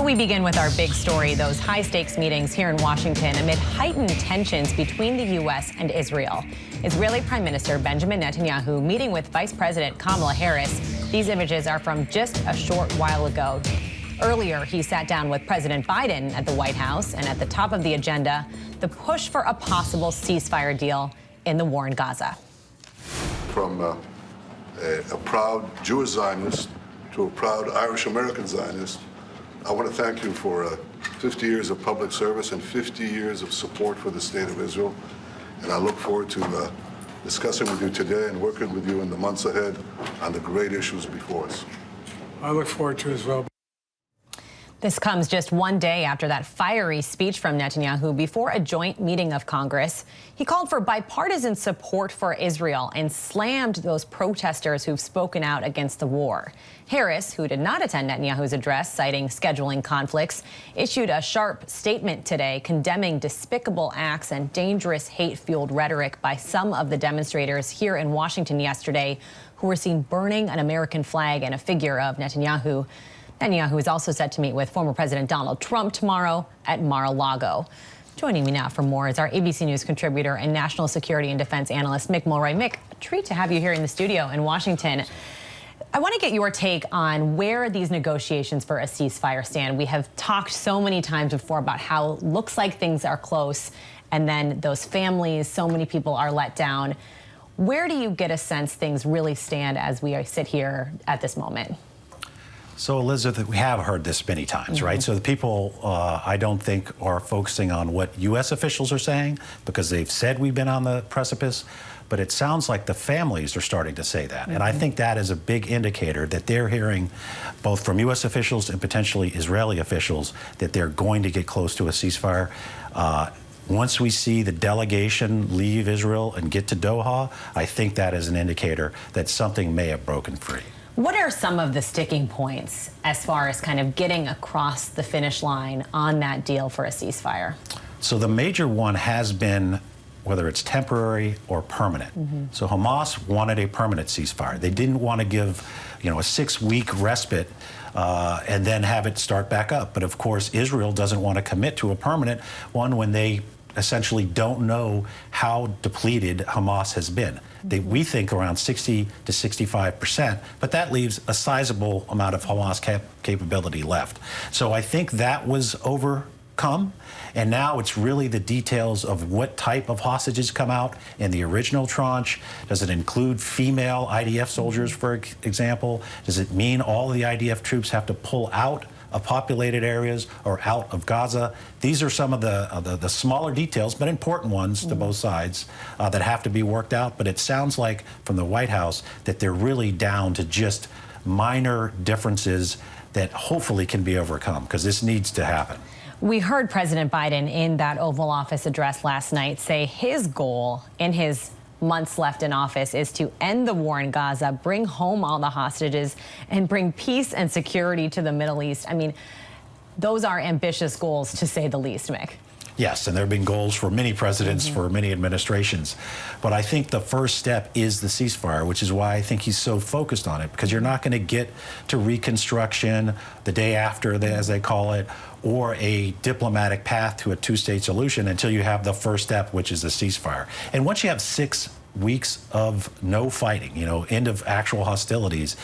But we begin with our big story, those high-stakes meetings here in Washington amid heightened tensions between the U.S. and Israel. Israeli Prime Minister Benjamin Netanyahu meeting with Vice President Kamala Harris. These images are from just a short while ago. Earlier, he sat down with President Biden at the White House, and at the top of the agenda, the push for a possible ceasefire deal in the war in Gaza. From a proud Jewish Zionist to a proud Irish-American Zionist, I want to thank you for 50 years of public service and 50 years of support for the State of Israel. And I look forward to discussing with you today and working with you in the months ahead on the great issues before us. I look forward to it as well. This comes just one day after that fiery speech from Netanyahu before a joint meeting of Congress. He called for bipartisan support for Israel and slammed those protesters who've spoken out against the war. Harris, who did not attend Netanyahu's address, citing scheduling conflicts, issued a sharp statement today condemning despicable acts and dangerous hate-fueled rhetoric by some of the demonstrators here in Washington yesterday who were seen burning an American flag and a figure of Netanyahu. Netanyahu is also set to meet with former President Donald Trump tomorrow at Mar-a-Lago. Joining me now for more is our ABC News contributor and national security and defense analyst, Mick Mulroy. Mick, a treat to have you here in the studio in Washington. I want to get your take on where these negotiations for a ceasefire stand. We have talked so many times before about how it looks like things are close, and then those families, so many people are let down. Where do you get a sense things really stand as we sit here at this moment? So, Elizabeth, we have heard this many times, right? So the people, I don't think, are focusing on what U.S. officials are saying because they've said we've been on the precipice, but it sounds like the families are starting to say that. And I think that is a big indicator that they're hearing both from U.S. officials and potentially Israeli officials that they're going to get close to a ceasefire. Once we see the delegation leave Israel and get to Doha, I think that is an indicator that something may have broken free. What are some of the sticking points as far as kind of getting across the finish line on that deal for a ceasefire? So the major one has been whether it's temporary or permanent. So Hamas wanted a permanent ceasefire. They didn't want to give, a 6-week respite and then have it start back up. But of course, Israel doesn't want to commit to a permanent one when they essentially don't know how depleted Hamas has been. We think around 60 to 65%, but that leaves a sizable amount of Hamas capability left. So I think that was overcome, and now it's really the details of what type of hostages come out in the original tranche. Does it include female IDF soldiers, for example? Does it mean all the IDF troops have to pull out of populated areas or out of Gaza? These are some of the smaller details, but important ones to both sides that have to be worked out. But it sounds like from the White House that they're really down to just minor differences that hopefully can be overcome, because this needs to happen. We heard President Biden in that Oval Office address last night say his goal in his months left in office is to end the war in Gaza, bring home all the hostages, and bring peace and security to the Middle East. I mean, those are ambitious goals, to say the least, Mick. Yes, and there have been goals for many presidents, for many administrations. But I think the first step is the ceasefire, which is why I think he's so focused on it, because you're not going to get to reconstruction the day after, as they call it, or a diplomatic path to a two-state solution until you have the first step, which is a ceasefire. And once you have 6 weeks of no fighting, end of actual hostilities,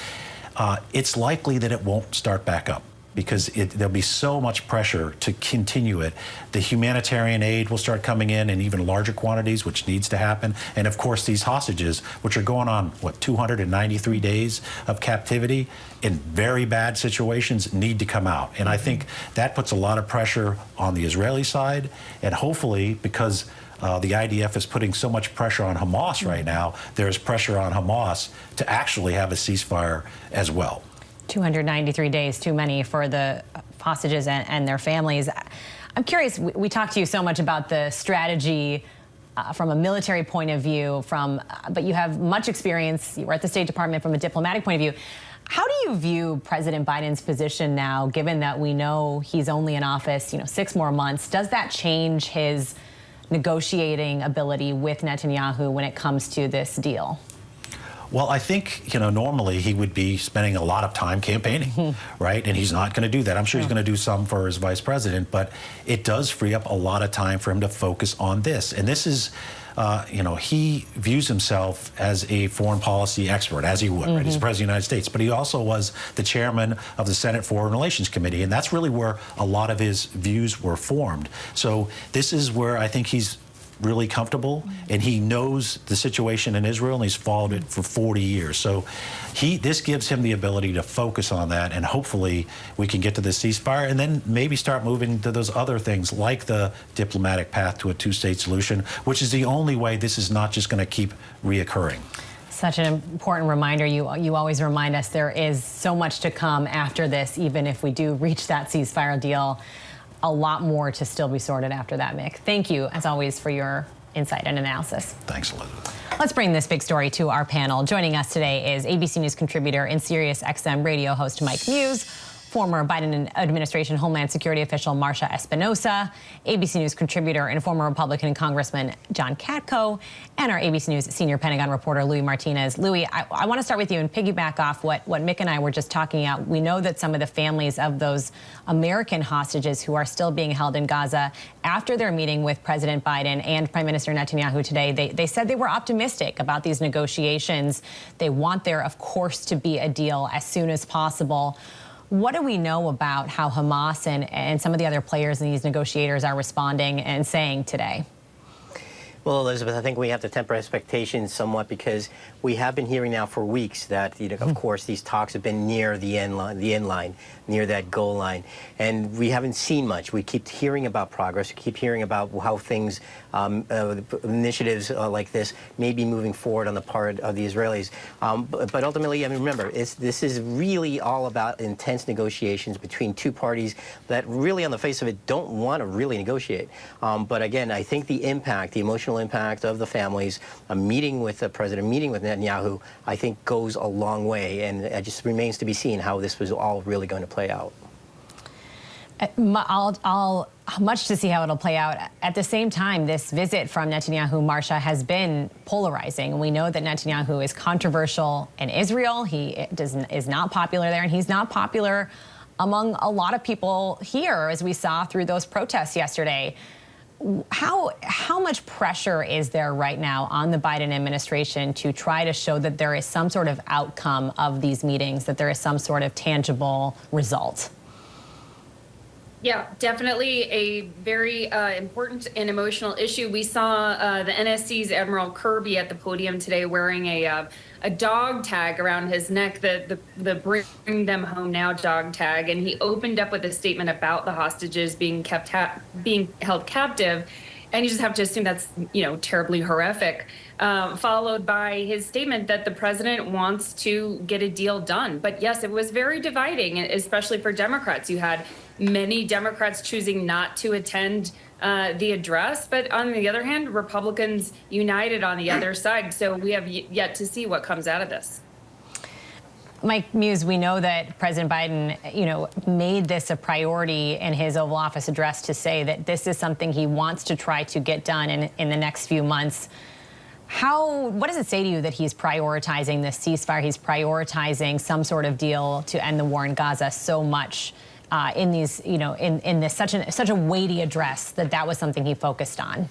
it's likely that it won't start back up, because there'll be so much pressure to continue it. The humanitarian aid will start coming in even larger quantities, which needs to happen. And of course, these hostages, which are going on, 293 days of captivity in very bad situations, need to come out. And I think that puts a lot of pressure on the Israeli side. And hopefully, because the IDF is putting so much pressure on Hamas right now, there's pressure on Hamas to actually have a ceasefire as well. 293 days, too many for the hostages and their families. I'm curious, we talked to you so much about the strategy from a military point of view, but you have much experience. You were at the State Department from a diplomatic point of view. How do you view President Biden's position now, given that we know he's only in office, 6 more months? Does that change his negotiating ability with Netanyahu when it comes to this deal? Well, I think, normally he would be spending a lot of time campaigning, right? And he's not going to do that. I'm sure he's going to do some for his vice president, but it does free up a lot of time for him to focus on this. And this is, he views himself as a foreign policy expert, as he would, right? He's the President of the United States, but he also was the chairman of the Senate Foreign Relations Committee, and that's really where a lot of his views were formed. So this is where I think he's really comfortable, and he knows the situation in Israel, and he's followed it for 40 years. So this gives him the ability to focus on that, and hopefully we can get to the ceasefire and then maybe start moving to those other things like the diplomatic path to a two-state solution, which is the only way this is not just going to keep reoccurring. Such an important reminder. You always remind us there is so much to come after this, even if we do reach that ceasefire deal. A lot more to still be sorted after that, Mick. Thank you, as always, for your insight and analysis. Thanks, Elizabeth. Let's bring this big story to our panel. Joining us today is ABC News contributor and Sirius XM radio host Mike Muse, former Biden administration Homeland Security official Marsha Espinosa, ABC News contributor and former Republican Congressman John Katko, and our ABC News senior Pentagon reporter Louis Martinez. Louis, I want to start with you and piggyback off what Mick and I were just talking about. We know that some of the families of those American hostages who are still being held in Gaza, after their meeting with President Biden and Prime Minister Netanyahu today, they said they were optimistic about these negotiations. They want there, of course, to be a deal as soon as possible. What do we know about how Hamas and some of the other players in these negotiators are responding and saying today? Well, Elizabeth, I think we have to temper expectations somewhat because we have been hearing now for weeks that, of course, these talks have been near the end line, near that goal line, and we haven't seen much. We keep hearing about progress. We keep hearing about how things, initiatives like this may be moving forward on the part of the Israelis. But ultimately, I mean, remember, this is really all about intense negotiations between two parties that really, on the face of it, don't want to really negotiate. But again, I think the impact, the emotional impact of the families, a meeting with the president, meeting with Netanyahu, I think goes a long way, and it just remains to be seen how this was all really going to play out. Much to see how it'll play out. At the same time, this visit from Netanyahu, Marsha, has been polarizing. We know that Netanyahu is controversial in Israel. He is not popular there, and he's not popular among a lot of people here, as we saw through those protests yesterday. How much pressure is there right now on the Biden administration to try to show that there is some sort of outcome of these meetings, that there is some sort of tangible result? Yeah, definitely a very important and emotional issue. We saw the NSC's Admiral Kirby at the podium today wearing a dog tag around his neck, the Bring Them Home Now dog tag, and he opened up with a statement about the hostages being held captive. And you just have to assume that's, terribly horrific, followed by his statement that the president wants to get a deal done. But yes, it was very dividing, especially for Democrats. You had many Democrats choosing not to attend the address. But on the other hand, Republicans united on the other side. So we have yet to see what comes out of this. Mike Muse, we know that President Biden, made this a priority in his Oval Office address to say that this is something he wants to try to get done in the next few months. What does it say to you that he's prioritizing this ceasefire? He's prioritizing some sort of deal to end the war in Gaza so much in these, in this such a weighty address that was something he focused on.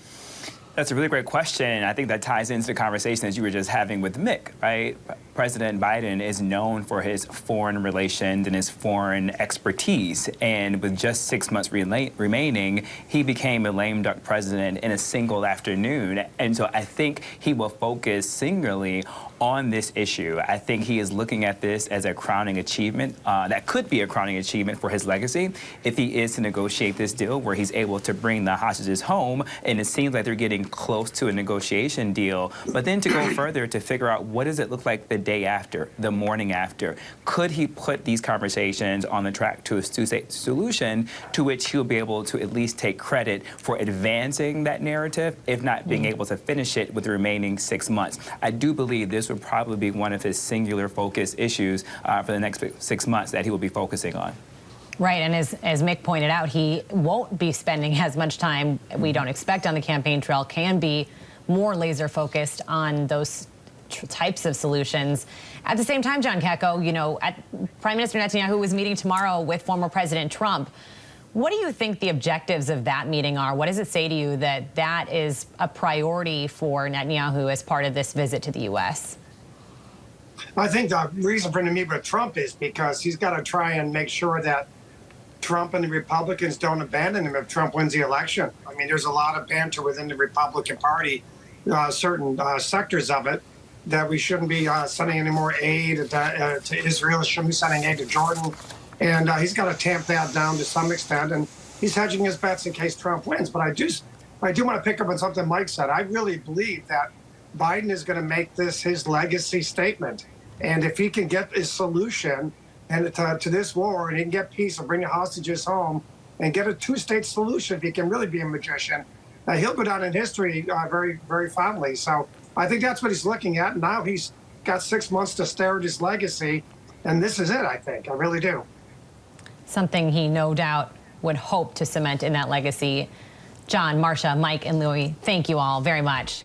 That's a really great question. I think that ties into the conversation that you were just having with Mick, right? President Biden is known for his foreign relations and his foreign expertise. And with just 6 months remaining, he became a lame duck president in a single afternoon. And so I think he will focus singularly on this issue. I think he is looking at this as a crowning achievement. That could be a crowning achievement for his legacy if he is to negotiate this deal where he's able to bring the hostages home. And it seems like they're getting close to a negotiation deal. But then to go further to figure out what does it look like the day after, the morning after. Could he put these conversations on the track to a two-state solution to which he'll be able to at least take credit for advancing that narrative, if not being able to finish it with the remaining 6 months? I do believe this would probably be one of his singular focus issues for the next 6 months that he will be focusing on. Right, and as Mick pointed out, he won't be spending as much time, we don't expect, on the campaign trail, can be more laser focused on those types of solutions. At the same time, John Kecko, you know, Prime Minister Netanyahu was meeting tomorrow with former President Trump. What do you think the objectives of that meeting are? What does it say to you that that is a priority for Netanyahu as part of this visit to the U.S.? I think the reason for him to meet with Trump is because he's got to try and make sure that Trump and the Republicans don't abandon him if Trump wins the election. I mean, there's a lot of banter within the Republican Party, certain sectors of it, that we shouldn't be sending any more aid to Israel, shouldn't be sending aid to Jordan. And he's got to tamp that down to some extent. And he's hedging his bets in case Trump wins. But I do want to pick up on something Mike said. I really believe that Biden is going to make this his legacy statement. And if he can get his solution and to this war, and he can get peace and bring the hostages home and get a two-state solution, if he can really be a magician, he'll go down in history very, very fondly. So I think that's what he's looking at. Now he's got 6 months to stare at his legacy. And this is it, I think. I really do. Something he no doubt would hope to cement in that legacy. John, Marcia, Mike, and Louis, thank you all very much.